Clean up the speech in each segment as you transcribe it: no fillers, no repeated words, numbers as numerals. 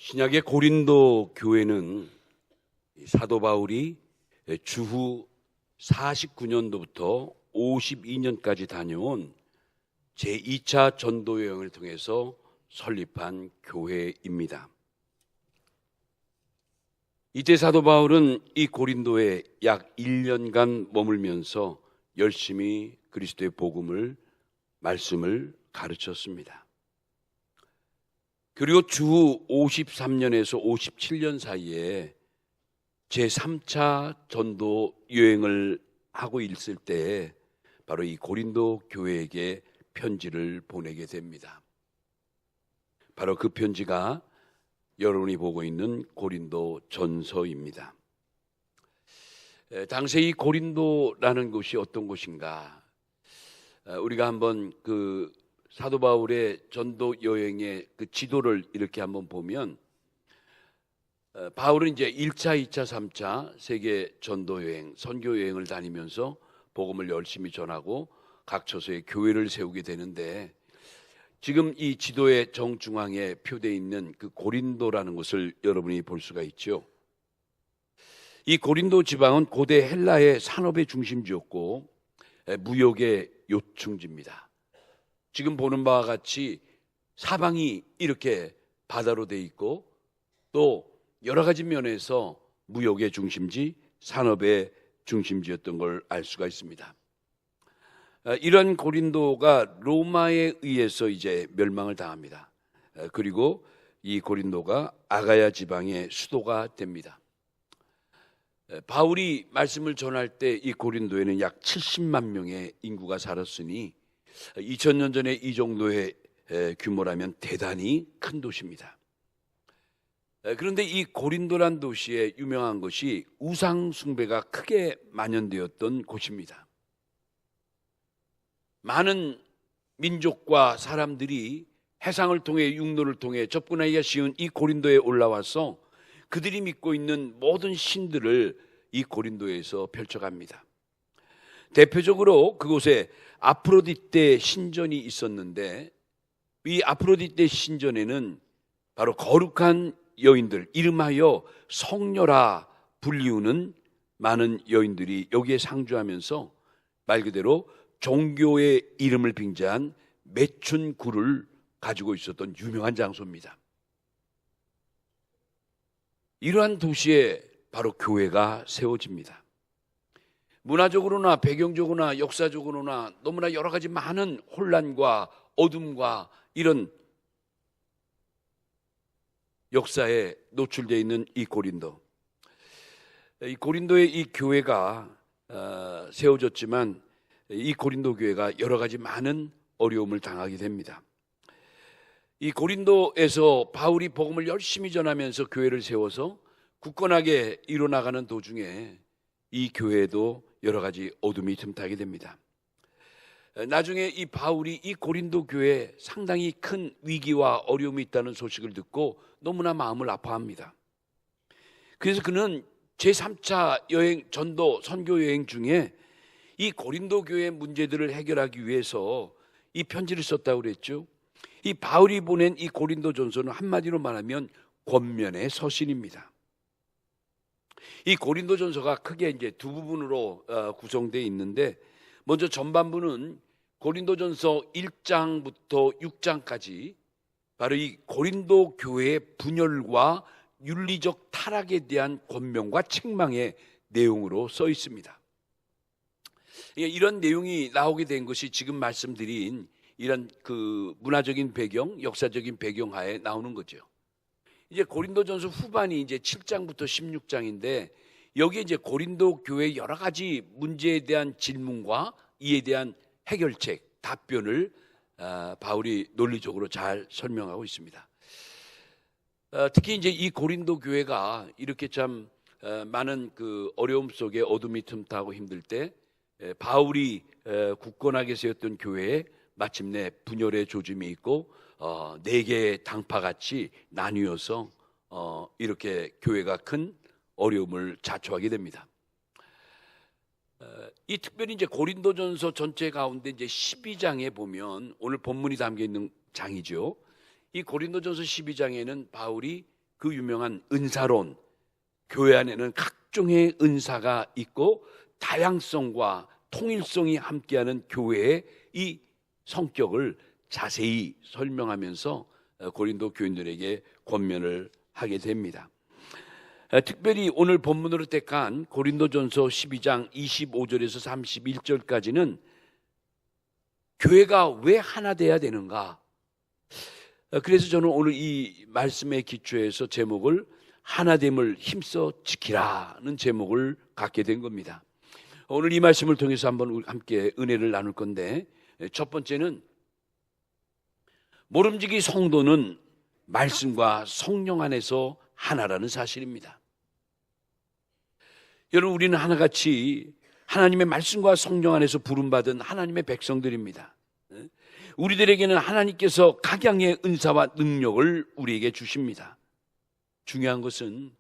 신약의 고린도 교회는 사도 바울이 주후 49년도부터 52년까지 다녀온 제2차 전도 여행을 통해서 설립한 교회입니다. 이때 사도 바울은 이 고린도에 약 1년간 머물면서 열심히 그리스도의 복음을, 말씀을 가르쳤습니다. 그리고 주후 53년에서 57년 사이에 제3차 전도 여행을 하고 있을 때 바로 이 고린도 교회에게 편지를 보내게 됩니다. 바로 그 편지가 여러분이 보고 있는 고린도 전서입니다. 당시 이 고린도라는 곳이 어떤 곳인가? 우리가 한번 그 사도 바울의 전도 여행의 그 지도를 이렇게 한번 보면, 바울은 이제 1차, 2차, 3차 세계 전도 여행, 선교 여행을 다니면서 복음을 열심히 전하고 각 처소에 교회를 세우게 되는데, 지금 이 지도의 정중앙에 표되어 있는 그 고린도라는 곳을 여러분이 볼 수가 있죠. 이 고린도 지방은 고대 헬라의 산업의 중심지였고 무역의 요충지입니다. 지금 보는 바와 같이 사방이 이렇게 바다로 돼 있고 또 여러 가지 면에서 무역의 중심지, 산업의 중심지였던 걸 알 수가 있습니다. 이런 고린도가 로마에 의해서 이제 멸망을 당합니다. 그리고 이 고린도가 아가야 지방의 수도가 됩니다. 바울이 말씀을 전할 때 이 고린도에는 약 70만 명의 인구가 살았으니 2000년 전에 이 정도의 규모라면 대단히 큰 도시입니다. 그런데 이 고린도란 도시에 유명한 것이 우상 숭배가 크게 만연되었던 곳입니다. 많은 민족과 사람들이 해상을 통해 육로를 통해 접근하기가 쉬운 이 고린도에 올라와서 그들이 믿고 있는 모든 신들을 이 고린도에서 펼쳐갑니다. 대표적으로 그곳에 아프로디테 신전이 있었는데, 이 아프로디테 신전에는 바로 거룩한 여인들, 이름하여 성녀라 불리우는 많은 여인들이 여기에 상주하면서 말 그대로 종교의 이름을 빙자한 매춘 굴을 가지고 있었던 유명한 장소입니다. 이러한 도시에 바로 교회가 세워집니다. 문화적으로나 배경적으로나 역사적으로나 너무나 여러 가지 많은 혼란과 어둠과 이런 역사에 노출되어 있는 이 고린도. 이 고린도의 이 교회가 세워졌지만 이 고린도 교회가 여러 가지 많은 어려움을 당하게 됩니다. 이 고린도에서 바울이 복음을 열심히 전하면서 교회를 세워서 굳건하게 이뤄나가는 도중에 이 교회에도 여러 가지 어둠이 틈타게 됩니다. 나중에 이 바울이 이 고린도 교회에 상당히 큰 위기와 어려움이 있다는 소식을 듣고 너무나 마음을 아파합니다. 그래서 그는 제3차 여행, 전도, 선교 여행 중에 이 고린도 교회의 문제들을 해결하기 위해서 이 편지를 썼다고 그랬죠. 이 바울이 보낸 이 고린도 전서는 한마디로 말하면 권면의 서신입니다. 이 고린도 전서가 크게 이제 두 부분으로 구성되어 있는데, 먼저 전반부는 고린도 전서 1장부터 6장까지 바로 이 고린도 교회의 분열과 윤리적 타락에 대한 권면과 책망의 내용으로 써 있습니다. 이런 내용이 나오게 된 것이 지금 말씀드린 이런 그 문화적인 배경, 역사적인 배경 하에 나오는 거죠. 이제 고린도전서 후반이 이제 7장부터 16장인데 여기에 이제 고린도 교회의 여러 가지 문제에 대한 질문과 이에 대한 해결책, 답변을 바울이 논리적으로 잘 설명하고 있습니다. 특히 이제 이 고린도 교회가 이렇게 참 많은 그 어려움 속에 어둠이 틈타고 힘들 때 바울이 굳건하게 세웠던 교회에 마침내 분열의 조짐이 있고 네 개의 당파같이 나뉘어서 이렇게 교회가 큰 어려움을 자초하게 됩니다. 이 특별히 이제 고린도전서 전체 가운데 이제 12장에 보면 오늘 본문이 담겨 있는 장이죠. 이 고린도전서 12장에는 바울이 그 유명한 은사론, 교회 안에는 각종의 은사가 있고 다양성과 통일성이 함께하는 교회의 이 성격을 자세히 설명하면서 고린도 교인들에게 권면을 하게 됩니다. 특별히 오늘 본문으로 택한 고린도전서 12장 25절에서 31절까지는 교회가 왜 하나 돼야 되는가? 그래서 저는 오늘 이 말씀의 기초에서 제목을 하나됨을 힘써 지키라는 제목을 갖게 된 겁니다. 오늘 이 말씀을 통해서 한번 함께 은혜를 나눌 건데, 첫 번째는 모름지기 성도는 말씀과 성령 안에서 하나라는 사실입니다. 여러분, 우리는 하나같이 하나님의 말씀과 성령 안에서 부름받은 하나님의 백성들입니다. 우리들에게는 하나님께서 각양의 은사와 능력을 우리에게 주십니다. 중요한 것은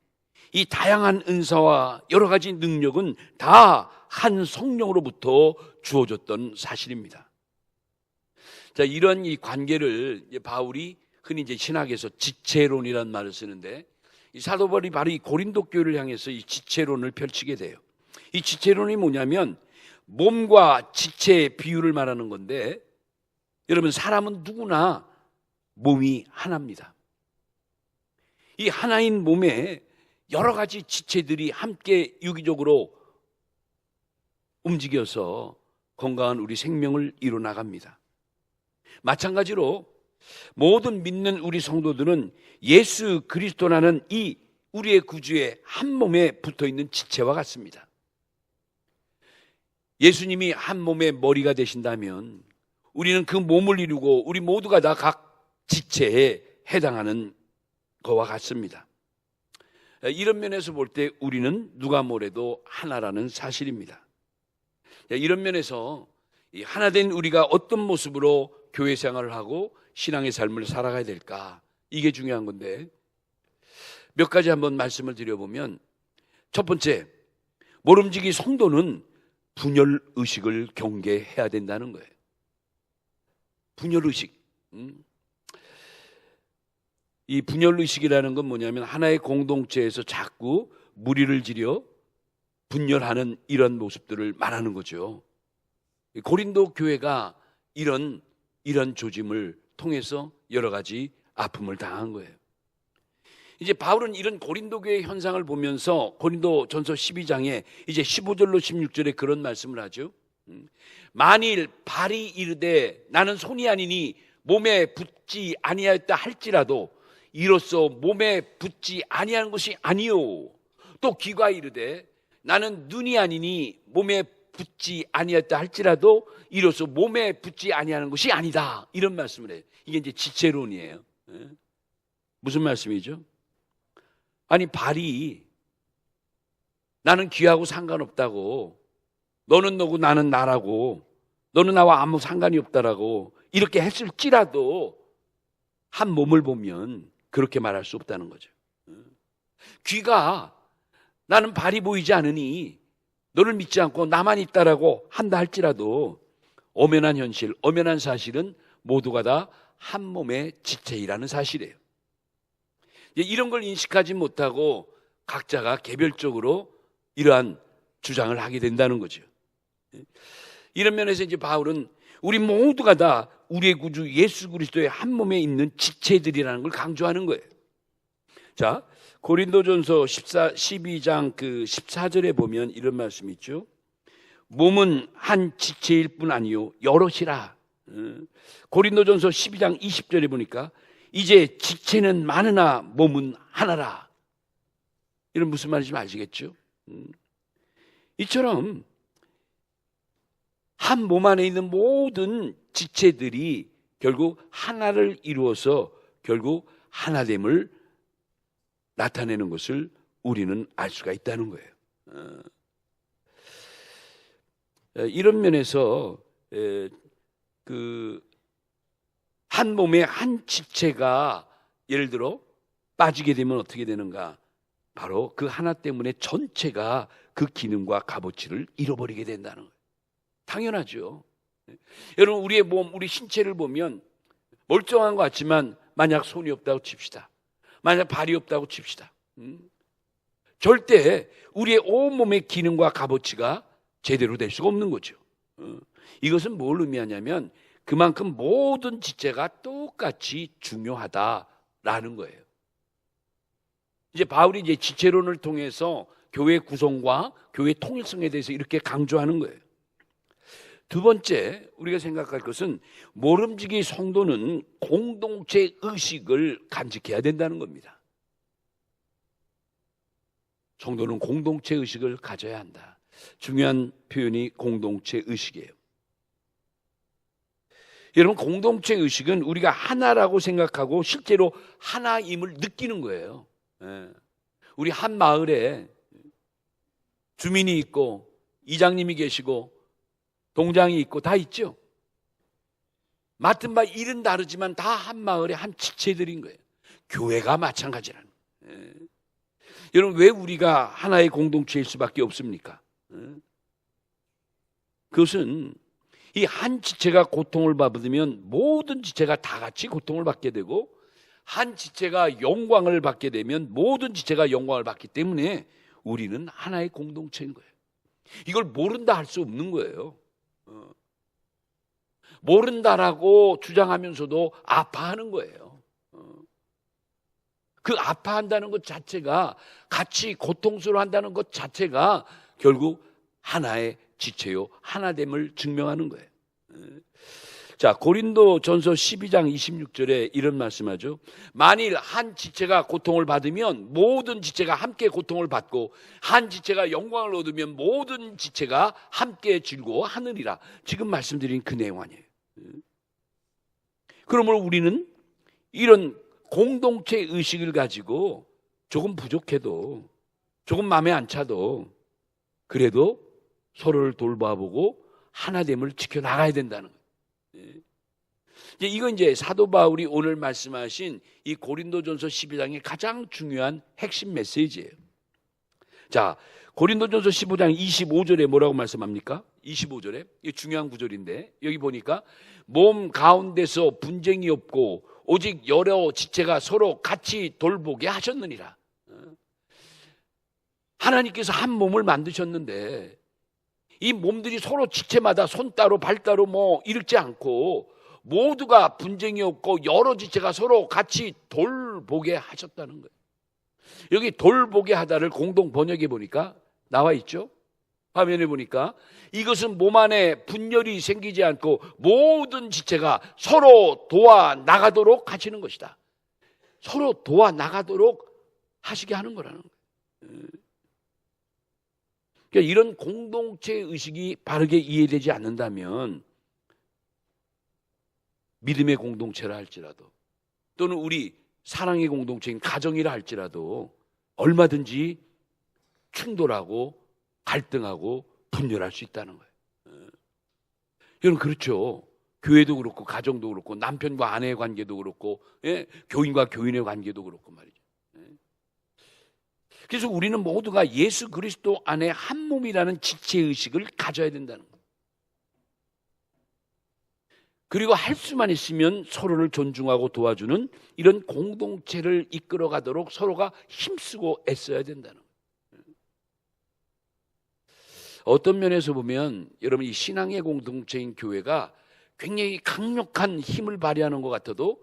이 다양한 은사와 여러 가지 능력은 다 한 성령으로부터 주어졌던 사실입니다. 자, 이런 이 관계를 바울이 흔히 이제 신학에서 지체론이라는 말을 쓰는데, 이 사도 바울이 바로 이 고린도 교회를 향해서 이 지체론을 펼치게 돼요. 이 지체론이 뭐냐면 몸과 지체의 비유를 말하는 건데, 여러분, 사람은 누구나 몸이 하나입니다. 이 하나인 몸에 여러 가지 지체들이 함께 유기적으로 움직여서 건강한 우리 생명을 이뤄나갑니다. 마찬가지로 모든 믿는 우리 성도들은 예수 그리스도라는 이 우리의 구주의 한 몸에 붙어있는 지체와 같습니다. 예수님이 한 몸의 머리가 되신다면 우리는 그 몸을 이루고 우리 모두가 다 각 지체에 해당하는 것과 같습니다. 이런 면에서 볼 때 우리는 누가 뭐래도 하나라는 사실입니다. 이런 면에서 하나된 우리가 어떤 모습으로 교회 생활을 하고 신앙의 삶을 살아가야 될까, 이게 중요한 건데, 몇 가지 한번 말씀을 드려보면, 첫 번째, 모름지기 성도는 분열의식을 경계해야 된다는 거예요. 분열의식. 이 분열의식이라는 건 뭐냐면 하나의 공동체에서 자꾸 무리를 지려 분열하는 이런 모습들을 말하는 거죠. 고린도 교회가 이런 조짐을 통해서 여러 가지 아픔을 당한 거예요. 이제 바울은 이런 고린도 교회의 현상을 보면서 고린도전서 12장에 이제 15절로 16절에 그런 말씀을 하죠. 만일 발이 이르되 나는 손이 아니니 몸에 붙지 아니하였다 할지라도 이로써 몸에 붙지 아니하는 것이 아니요, 또 귀가 이르되 나는 눈이 아니니 몸에 붙지 아니하였다 할지라도 이로써 몸에 붙지 아니하는 것이 아니다, 이런 말씀을 해요. 이게 이제 지체론이에요. 무슨 말씀이죠? 아니, 발이 나는 귀하고 상관없다고, 너는 너고 나는 나라고, 너는 나와 아무 상관이 없다라고 이렇게 했을지라도 한 몸을 보면 그렇게 말할 수 없다는 거죠. 귀가 나는 발이 보이지 않으니 너를 믿지 않고 나만 있다라고 한다 할지라도 엄연한 현실, 엄연한 사실은 모두가 다 한 몸의 지체이라는 사실이에요. 이런 걸 인식하지 못하고 각자가 개별적으로 이러한 주장을 하게 된다는 거죠. 이런 면에서 이제 바울은 우리 모두가 다 우리의 구주 예수 그리스도의 한 몸에 있는 지체들이라는 걸 강조하는 거예요. 자, 고린도전서 12장 그 14절에 보면 이런 말씀이 있죠. 몸은 한 지체일 뿐 아니요 여럿이라. 고린도전서 12장 20절에 보니까 이제 지체는 많으나 몸은 하나라. 이런 무슨 말인지 아시겠죠? 이처럼 한 몸 안에 있는 모든 지체들이 결국 하나를 이루어서 결국 하나됨을 나타내는 것을 우리는 알 수가 있다는 거예요. 이런 면에서 그 한 몸의 한 지체가 예를 들어 빠지게 되면 어떻게 되는가? 바로 그 하나 때문에 전체가 그 기능과 값어치를 잃어버리게 된다는 거예요. 당연하죠. 여러분, 우리의 몸, 우리 신체를 보면 멀쩡한 것 같지만 만약 손이 없다고 칩시다. 만약 발이 없다고 칩시다. 절대 우리의 온몸의 기능과 값어치가 제대로 될 수가 없는 거죠. 이것은 뭘 의미하냐면 그만큼 모든 지체가 똑같이 중요하다라는 거예요. 이제 바울이 이제 지체론을 통해서 교회 구성과 교회 통일성에 대해서 이렇게 강조하는 거예요. 두 번째 우리가 생각할 것은 모름지기 성도는 공동체 의식을 간직해야 된다는 겁니다. 성도는 공동체 의식을 가져야 한다. 중요한 표현이 공동체 의식이에요. 여러분, 공동체 의식은 우리가 하나라고 생각하고 실제로 하나임을 느끼는 거예요. 우리 한 마을에 주민이 있고 이장님이 계시고 동장이 있고 다 있죠. 맡은 바 일은 다르지만 다 한 마을의 한 지체들인 거예요. 교회가 마찬가지라는 거예요. 여러분, 왜 우리가 하나의 공동체일 수밖에 없습니까? 그것은 이 한 지체가 고통을 받으면 모든 지체가 다 같이 고통을 받게 되고, 한 지체가 영광을 받게 되면 모든 지체가 영광을 받기 때문에 우리는 하나의 공동체인 거예요. 이걸 모른다 할 수 없는 거예요. 모른다라고 주장하면서도 아파하는 거예요. 그 아파한다는 것 자체가, 같이 고통스러워한다는 것 자체가 결국 하나의 지체요, 하나됨을 증명하는 거예요. 자, 고린도전서 12장 26절에 이런 말씀하죠. 만일 한 지체가 고통을 받으면 모든 지체가 함께 고통을 받고, 한 지체가 영광을 얻으면 모든 지체가 함께 즐거워하느니라. 지금 말씀드린 그 내용 아니에요. 그러므로 우리는 이런 공동체 의식을 가지고 조금 부족해도, 조금 마음에 안 차도 그래도 서로를 돌봐보고 하나됨을 지켜나가야 된다는 거예요. 이건 이제 사도 바울이 오늘 말씀하신 이 고린도전서 12장의 가장 중요한 핵심 메시지예요. 자, 고린도전서 15장 25절에 뭐라고 말씀합니까? 25절에, 이 중요한 구절인데, 여기 보니까 몸 가운데서 분쟁이 없고 오직 여러 지체가 서로 같이 돌보게 하셨느니라. 하나님께서 한 몸을 만드셨는데 이 몸들이 서로 지체마다 손 따로 발 따로 뭐 이렇지 않고 모두가 분쟁이 없고 여러 지체가 서로 같이 돌보게 하셨다는 거예요. 여기 돌보게 하다를 공동 번역해 보니까 나와 있죠. 화면에 보니까 이것은 몸 안에 분열이 생기지 않고 모든 지체가 서로 도와 나가도록 하시는 것이다. 서로 도와 나가도록 하시게 하는 거라는 거예요. 그러니까 이런 공동체 의식이 바르게 이해되지 않는다면 믿음의 공동체라 할지라도, 또는 우리 사랑의 공동체인 가정이라 할지라도 얼마든지 충돌하고 갈등하고 분열할 수 있다는 거예요. 여러분, 그렇죠. 교회도 그렇고 가정도 그렇고 남편과 아내의 관계도 그렇고, 교인과 교인의 관계도 그렇고 말이죠. 그래서 우리는 모두가 예수 그리스도 안에 한 몸이라는 지체의식을 가져야 된다는 거예요. 그리고 할 수만 있으면 서로를 존중하고 도와주는 이런 공동체를 이끌어가도록 서로가 힘쓰고 애써야 된다는 거예요. 어떤 면에서 보면 여러분, 이 신앙의 공동체인 교회가 굉장히 강력한 힘을 발휘하는 것 같아도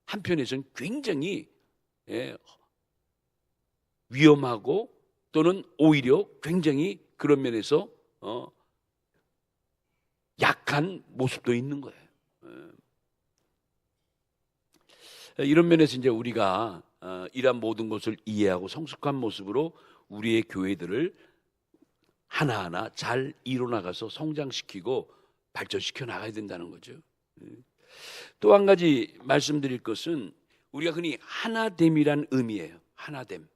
한편에서는 굉장히 위험하고, 또는 오히려 굉장히 그런 면에서 약한 모습도 있는 거예요. 이런 면에서 이제 우리가 이러한 모든 것을 이해하고 성숙한 모습으로 우리의 교회들을 하나하나 잘 이뤄나가서 성장시키고 발전시켜 나가야 된다는 거죠. 또 한 가지 말씀드릴 것은 우리가 흔히 하나됨이란 의미예요. 하나됨.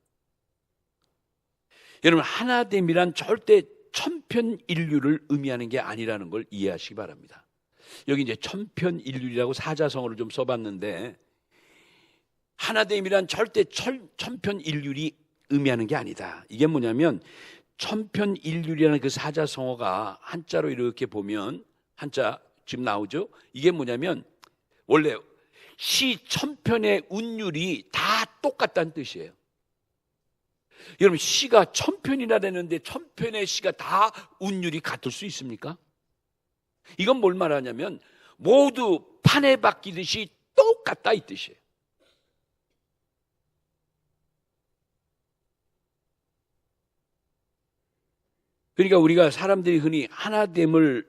여러분, 하나됨이란 절대 천편일률을 의미하는 게 아니라는 걸 이해하시기 바랍니다. 여기 이제 천편일률이라고 사자성어를 좀 써봤는데, 하나됨이란 절대 천편일률이 의미하는 게 아니다. 이게 뭐냐면 천편일률이라는 그 사자성어가 한자로 이렇게 보면, 한자 지금 나오죠? 이게 뭐냐면 원래 시 천편의 운율이 다 똑같다는 뜻이에요. 여러분, 시가 1000편이나 되는데 1000편의 시가 다 운율이 같을 수 있습니까? 이건 뭘 말하냐면 모두 판에 박히듯이 똑같다 이 뜻이에요. 그러니까 우리가 사람들이 흔히 하나됨을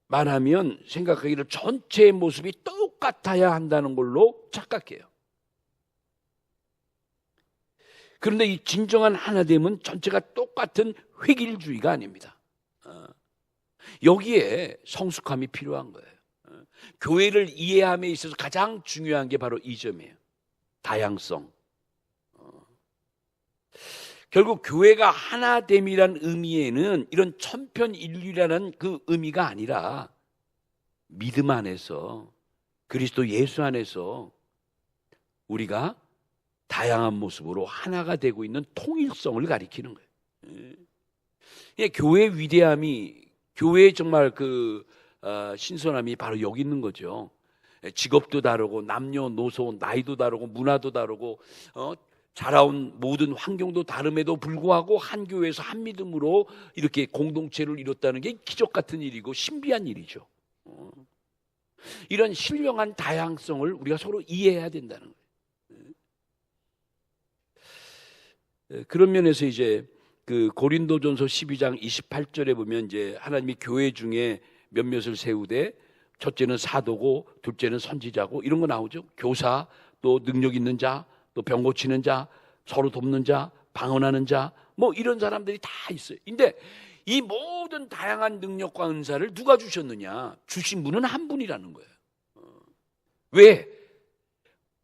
말하면 생각하기를 전체의 모습이 똑같아야 한다는 걸로 착각해요. 그런데 이 진정한 하나됨은 전체가 똑같은 획일주의가 아닙니다. 여기에 성숙함이 필요한 거예요. 교회를 이해함에 있어서 가장 중요한 게 바로 이 점이에요. 다양성. 결국 교회가 하나됨이란 의미에는 이런 천편일률이라는 그 의미가 아니라 믿음 안에서, 그리스도 예수 안에서 우리가 다양한 모습으로 하나가 되고 있는 통일성을 가리키는 거예요. 교회의 위대함이, 교회의 정말 신선함이 바로 여기 있는 거죠. 직업도 다르고 남녀노소 나이도 다르고 문화도 다르고 자라온 모든 환경도 다름에도 불구하고 한 교회에서 한 믿음으로 이렇게 공동체를 이뤘다는 게 기적 같은 일이고 신비한 일이죠. 이런 신령한 다양성을 우리가 서로 이해해야 된다는 거예요. 그런 면에서 이제 그 고린도전서 12장 28절에 보면 이제 하나님이 교회 중에 몇몇을 세우되 첫째는 사도고 둘째는 선지자고 이런 거 나오죠. 교사, 또 능력 있는 자, 또 병 고치는 자, 서로 돕는 자, 방언하는 자, 뭐 이런 사람들이 다 있어요. 근데 이 모든 다양한 능력과 은사를 누가 주셨느냐? 주신 분은 한 분이라는 거예요. 왜?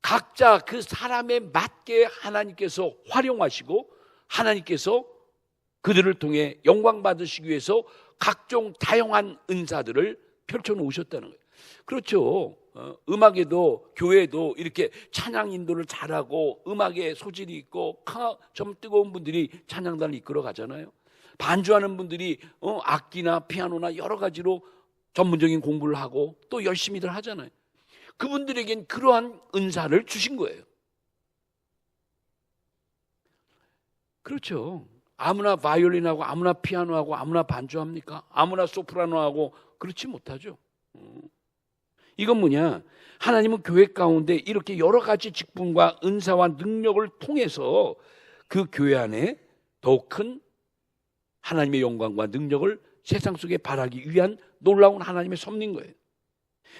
각자 그 사람에 맞게 하나님께서 활용하시고 하나님께서 그들을 통해 영광 받으시기 위해서 각종 다양한 은사들을 펼쳐놓으셨다는 거예요. 그렇죠. 음악에도 교회에도 이렇게 찬양 인도를 잘하고 음악에 소질이 있고 좀 뜨거운 분들이 찬양단을 이끌어 가잖아요. 반주하는 분들이 악기나 피아노나 여러 가지로 전문적인 공부를 하고 또 열심히들 하잖아요. 그분들에겐 그러한 은사를 주신 거예요. 그렇죠. 아무나 바이올린하고 아무나 피아노하고 아무나 반주합니까? 아무나 소프라노하고 그렇지 못하죠. 이건 뭐냐? 하나님은 교회 가운데 이렇게 여러 가지 직분과 은사와 능력을 통해서 그 교회 안에 더 큰 하나님의 영광과 능력을 세상 속에 발하기 위한 놀라운 하나님의 섭리인 거예요.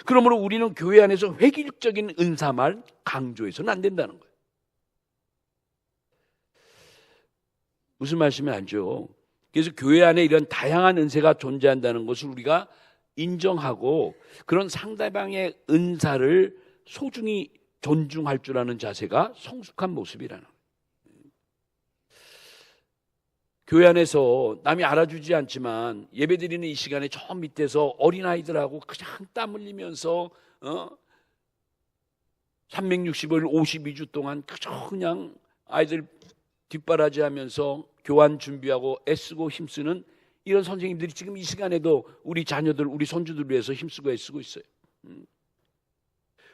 그러므로 우리는 교회 안에서 획일적인 은사만 강조해서는 안 된다는 거예요. 무슨 말씀인지 알죠? 그래서 교회 안에 이런 다양한 은사가 존재한다는 것을 우리가 인정하고 그런 상대방의 은사를 소중히 존중할 줄 아는 자세가 성숙한 모습이라는 거예요. 교회 안에서 남이 알아주지 않지만 예배드리는 이 시간에 저 밑에서 어린아이들하고 그냥 땀 흘리면서 365일 52주 동안 그냥 아이들 뒷바라지하면서 교환 준비하고 애쓰고 힘쓰는 이런 선생님들이 지금 이 시간에도 우리 자녀들, 우리 손주들 위해서 힘쓰고 애쓰고 있어요.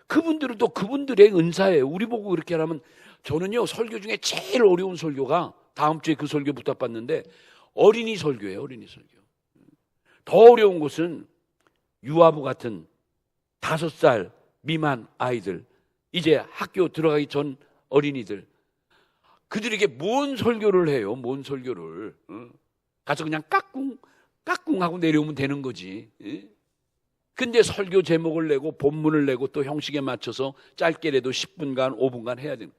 그분들은 또 그분들의 은사예요. 우리 보고 그렇게 하라면, 저는요 설교 중에 제일 어려운 설교가 다음 주에 그 설교 부탁받는데 어린이 설교예요. 어린이 설교. 더 어려운 것은 유아부 같은 5살 미만 아이들, 이제 학교 들어가기 전 어린이들, 그들에게 뭔 설교를 해요? 뭔 설교를? 가서 그냥 까꿍 하고 내려오면 되는 거지. 근데 설교 제목을 내고 본문을 내고 또 형식에 맞춰서 짧게라도 10분간 5분간 해야 되는.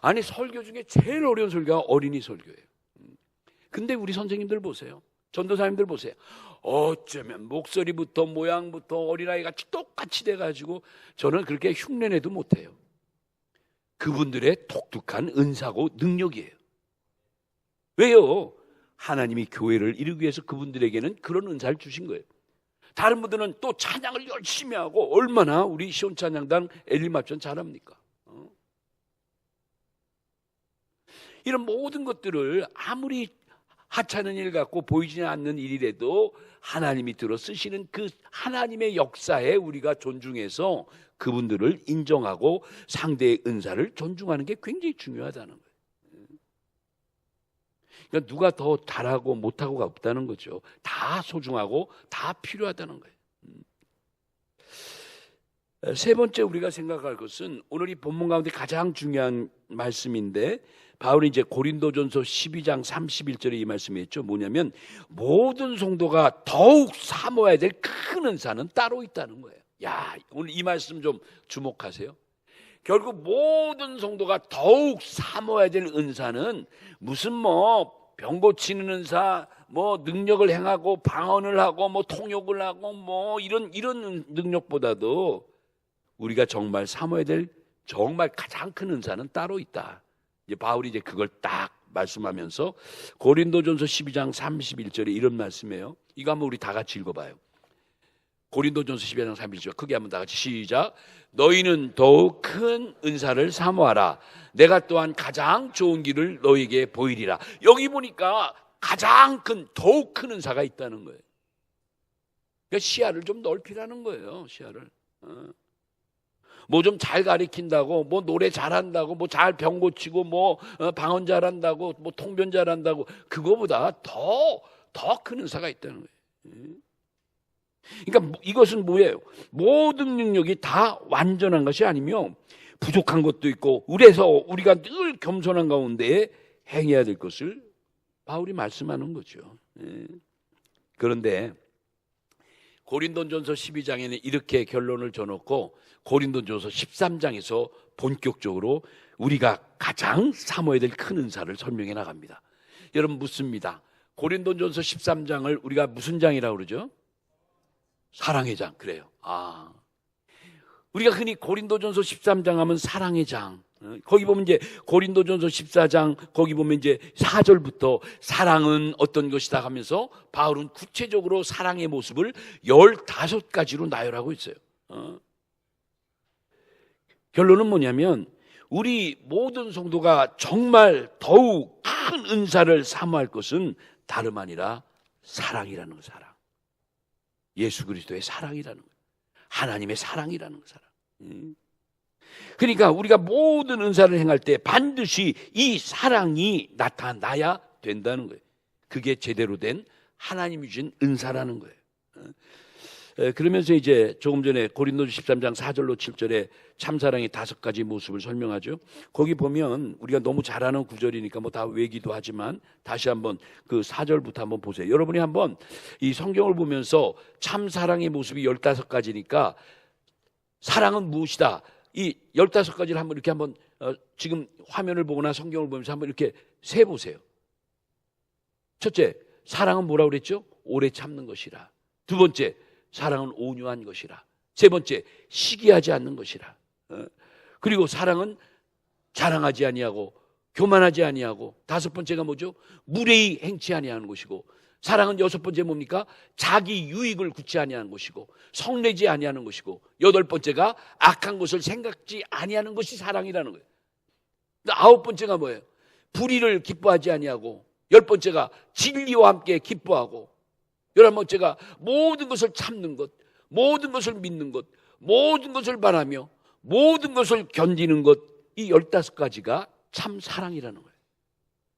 아니, 설교 중에 제일 어려운 설교가 어린이 설교예요. 근데 우리 선생님들 보세요. 전도사님들 보세요. 어쩌면 목소리부터 모양부터 어린아이같이 똑같이 돼가지고 저는 그렇게 흉내내도 못해요. 그분들의 독특한 은사고 능력이에요. 왜요? 하나님이 교회를 이루기 위해서 그분들에게는 그런 은사를 주신 거예요. 다른 분들은 또 찬양을 열심히 하고 얼마나 우리 시온찬양단 엘리마천 잘합니까? 이런 모든 것들을 아무리 하찮은 일 같고 보이지 않는 일이라도 하나님이 들어 쓰시는 그 하나님의 역사에 우리가 존중해서 그분들을 인정하고 상대의 은사를 존중하는 게 굉장히 중요하다는 거예요. 그러니까 누가 더 잘하고 못하고가 없다는 거죠. 다 소중하고 다 필요하다는 거예요. 세 번째 우리가 생각할 것은 오늘 이 본문 가운데 가장 중요한 말씀인데, 바울이 이제 고린도전서 12장 31절에 이 말씀이 있죠. 뭐냐면 모든 성도가 더욱 사모해야 될 큰 은사는 따로 있다는 거예요. 야, 오늘 이 말씀 좀 주목하세요. 결국 모든 성도가 더욱 사모해야 될 은사는 무슨 병 고치는 은사, 능력을 행하고 방언을 하고 통역을 하고 이런 능력보다도 우리가 정말 사모해야 될 정말 가장 큰 은사는 따로 있다. 이제 바울이 이제 그걸 딱 말씀하면서 고린도전서 12장 31절에 이런 말씀이에요. 이거 한번 우리 다 같이 읽어봐요. 고린도전서 12장 31절 크게 한번 다 같이 시작. 너희는 더욱 큰 은사를 사모하라. 내가 또한 가장 좋은 길을 너희에게 보이리라. 여기 보니까 가장 큰, 더욱 큰 은사가 있다는 거예요. 그러니까 시야를 좀 넓히라는 거예요. 시야를. 좀 잘 가리킨다고, 노래 잘한다고, 잘 병 고치고, 방언 잘한다고, 통변 잘한다고, 그거보다 더 큰 은사가 있다는 거예요. 그러니까 이것은 뭐예요? 모든 능력이 다 완전한 것이 아니며 부족한 것도 있고, 그래서 우리가 늘 겸손한 가운데 행해야 될 것을 바울이 말씀하는 거죠. 그런데 고린도전서 12장에는 이렇게 결론을 줘놓고 고린도전서 13장에서 본격적으로 우리가 가장 사모해야 될 큰 은사를 설명해 나갑니다. 여러분 묻습니다. 고린도전서 13장을 우리가 무슨 장이라고 그러죠? 사랑의 장. 그래요. 우리가 흔히 고린도전서 13장 하면 사랑의 장. 거기 보면 이제 고린도전서 14장 거기 보면 이제 4절부터 사랑은 어떤 것이다 하면서 바울은 구체적으로 사랑의 모습을 15가지로 나열하고 있어요. 결론은 뭐냐면 우리 모든 성도가 정말 더욱 큰 은사를 사모할 것은 다름 아니라 사랑이라는 거. 사랑. 예수 그리스도의 사랑이라는 거예요. 하나님의 사랑이라는 거. 사랑. 그러니까 우리가 모든 은사를 행할 때 반드시 이 사랑이 나타나야 된다는 거예요. 그게 제대로 된 하나님이 주신 은사라는 거예요. 그러면서 이제 조금 전에 고린도서 13장 4절로 7절에 참사랑의 5가지 모습을 설명하죠. 거기 보면 우리가 너무 잘 아는 구절이니까 다 외기도 하지만 다시 한번 그 4절부터 한번 보세요. 여러분이 한번 이 성경을 보면서 참사랑의 모습이 15가지니까 사랑은 무엇이다? 이 15가지를 한번 이렇게 한번 지금 화면을 보거나 성경을 보면서 한번 이렇게 세보세요. 첫째, 사랑은 뭐라고 그랬죠? 오래 참는 것이라. 두 번째, 사랑은 온유한 것이라. 세 번째, 시기하지 않는 것이라. 그리고 사랑은 자랑하지 아니하고 교만하지 아니하고, 다섯 번째가 뭐죠? 무례히 행치 아니하는 것이고, 사랑은 여섯 번째 뭡니까? 자기 유익을 굳지 아니하는 것이고, 성내지 아니하는 것이고, 여덟 번째가 악한 것을 생각지 아니하는 것이 사랑이라는 거예요. 아홉 번째가 뭐예요? 불의를 기뻐하지 아니하고, 열 번째가 진리와 함께 기뻐하고, 11번째가 모든 것을 참는 것, 모든 것을 믿는 것, 모든 것을 바라며 모든 것을 견디는 것, 이 15가지가 참 사랑이라는 거예요.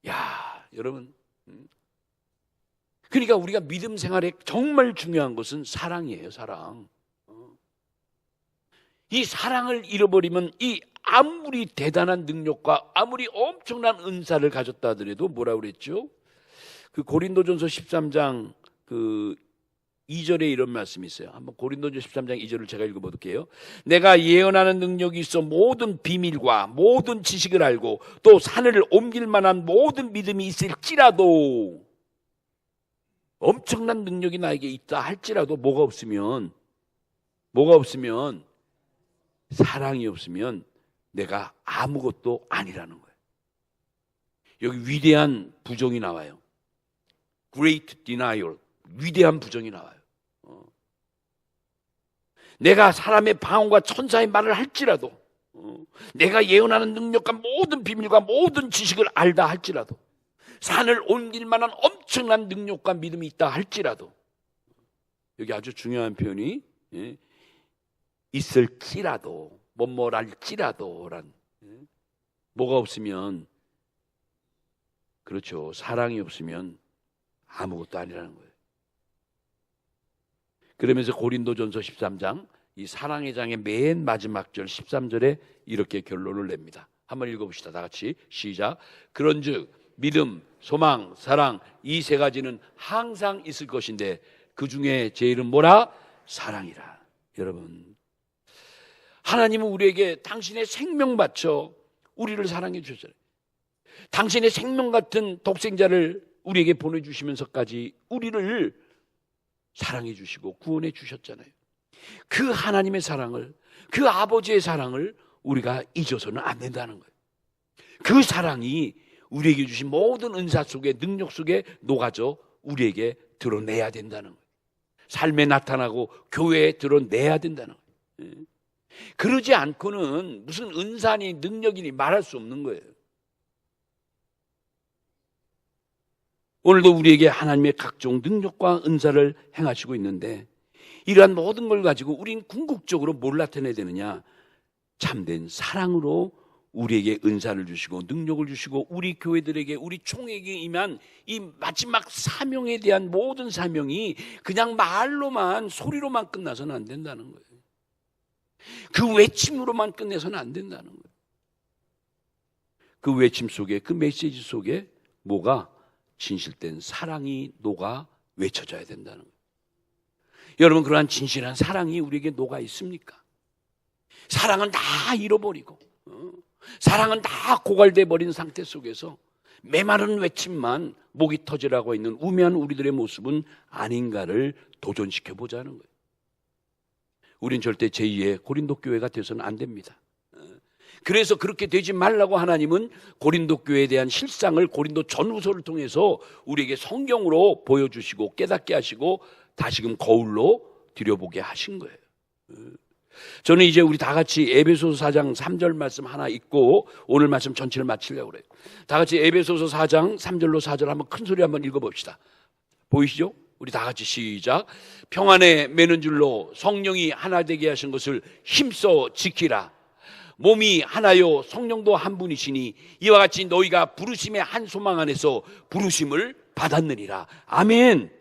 야, 여러분, 그러니까 우리가 믿음 생활에 정말 중요한 것은 사랑이에요. 사랑. 이 사랑을 잃어버리면 이 아무리 대단한 능력과 아무리 엄청난 은사를 가졌다 하더라도 뭐라고 그랬죠? 그 고린도전서 13장 그 2절에 이런 말씀이 있어요. 한번 고린도전서 13장 2절을 제가 읽어볼게요. 내가 예언하는 능력이 있어 모든 비밀과 모든 지식을 알고 또 산을 옮길 만한 모든 믿음이 있을지라도, 엄청난 능력이 나에게 있다 할지라도 뭐가 없으면 사랑이 없으면 내가 아무것도 아니라는 거예요. 여기 위대한 부정이 나와요. Great denial. 위대한 부정이 나와요. 내가 사람의 방언과 천사의 말을 할지라도, 내가 예언하는 능력과 모든 비밀과 모든 지식을 알다 할지라도, 산을 옮길 만한 엄청난 능력과 믿음이 있다 할지라도, 여기 아주 중요한 표현이 있을지라도, 뭐랄지라도란, 뭐가 없으면, 그렇죠, 사랑이 없으면 아무것도 아니라는 거예요. 그러면서 고린도전서 13장 이 사랑의 장의 맨 마지막 절 13절에 이렇게 결론을 냅니다. 한번 읽어봅시다. 다 같이 시작. 그런즉 믿음, 소망, 사랑 이 세 가지는 항상 있을 것인데 그 중에 제일은 뭐라? 사랑이라. 여러분, 하나님은 우리에게 당신의 생명 바쳐 우리를 사랑해 주셨잖아요. 당신의 생명 같은 독생자를 우리에게 보내주시면서까지 우리를 사랑해 주시고 구원해 주셨잖아요. 그 하나님의 사랑을, 그 아버지의 사랑을 우리가 잊어서는 안 된다는 거예요. 그 사랑이 우리에게 주신 모든 은사 속에, 능력 속에 녹아져 우리에게 드러내야 된다는 거예요. 삶에 나타나고 교회에 드러내야 된다는 거예요. 그러지 않고는 무슨 은사니 능력이니 말할 수 없는 거예요. 오늘도 우리에게 하나님의 각종 능력과 은사를 행하시고 있는데, 이러한 모든 걸 가지고 우린 궁극적으로 뭘 나타내야 되느냐? 참된 사랑으로 우리에게 은사를 주시고 능력을 주시고 우리 교회들에게, 우리 총회에게 임한 이 마지막 사명에 대한 모든 사명이 그냥 말로만, 소리로만 끝나서는 안 된다는 거예요. 그 외침으로만 끝내서는 안 된다는 거예요. 그 외침 속에, 그 메시지 속에 뭐가? 진실된 사랑이 녹아 외쳐져야 된다는 거예요. 여러분, 그러한 진실한 사랑이 우리에게 녹아 있습니까? 사랑은 다 잃어버리고, 사랑은 다 고갈돼 버린 상태 속에서 메마른 외침만 목이 터지라고 있는 우매한 우리들의 모습은 아닌가를 도전시켜 보자는 거예요. 우린 절대 제2의 고린도 교회가 돼서는 안 됩니다. 그래서 그렇게 되지 말라고 하나님은 고린도 교회에 대한 실상을 고린도 전후서를 통해서 우리에게 성경으로 보여주시고 깨닫게 하시고 다시금 거울로 들여보게 하신 거예요. 저는 이제 우리 다 같이 에베소서 4장 3절 말씀 하나 읽고 오늘 말씀 전체를 마치려고 그래요. 다 같이 에베소서 4장 3절로 4절 한번 큰 소리 한번 읽어봅시다. 보이시죠? 우리 다 같이 시작. 평안에 매는 줄로 성령이 하나 되게 하신 것을 힘써 지키라. 몸이 하나요 성령도 한 분이시니 이와 같이 너희가 부르심의 한 소망 안에서 부르심을 받았느니라. 아멘.